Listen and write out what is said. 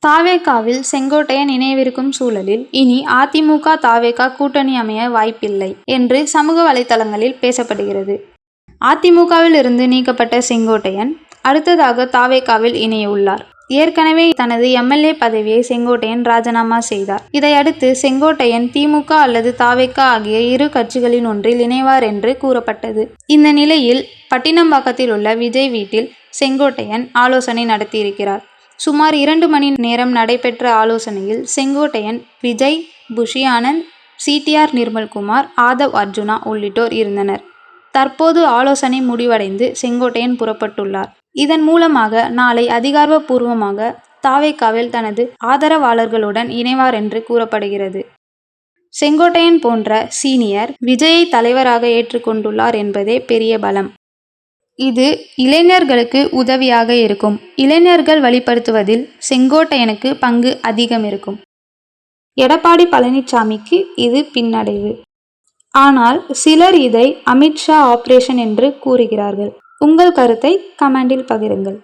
தாவேகாவில் செங்கோட்டையன் இணையவிருக்கும் சூழலில் இனி அதிமுக தாவேகா கூட்டணி அமைய வாய்ப்பில்லை என்று சமூக வலைதளங்களில் பேசப்படுகிறது. அதிமுகவில் இருந்து நீக்கப்பட்ட செங்கோட்டையன் அடுத்ததாக தாவேகாவில் இணைய உள்ளார். ஏற்கனவே தனது எம்எல்ஏ பதவியை செங்கோட்டையன் ராஜினாமா செய்தார். இதையடுத்து செங்கோட்டையன் திமுக அல்லது தாவேகா ஆகிய இரு கட்சிகளின் ஒன்றில் இணைவார் என்று கூறப்பட்டது. இந்த நிலையில் பட்டினப்பாக்கத்தில் உள்ள விஜய் வீட்டில் செங்கோட்டையன் ஆலோசனை நடத்தியிருக்கிறார். சுமார் 2 மணி நேரம் நடைபெற்ற ஆலோசனையில் செங்கோட்டையன், விஜய், புஷி ஆனந்த், சிடிஆர் நிர்மல்குமார், ஆதவ் அர்ஜுனா உள்ளிட்டோர் இருந்தனர். தற்போது ஆலோசனை முடிவடைந்து செங்கோட்டையன் புறப்பட்டுள்ளார். இதன் மூலமாக நாளை அதிகாரப்பூர்வமாக தாவேகாவில் தனது ஆதரவாளர்களுடன் இணைவார் என்று கூறப்படுகிறது. செங்கோட்டையன் போன்ற சீனியர் விஜயை தலைவராக ஏற்றுக்கொண்டுள்ளார் என்பதே பெரிய பலம். இது இளைஞர்களுக்கு உதவியாக இருக்கும். இளைஞர்கள் வழிபடுத்துவதில் செங்கோட்டையனுக்கு பங்கு அதிகம் இருக்கும். எடப்பாடி பழனிசாமிக்கு இது பின்னடைவு. ஆனால் சிலர் இதை அமித்ஷா ஆபரேஷன் என்று கூறுகிறார்கள். உங்கள் கருத்தை கமெண்டில் பகிருங்கள்.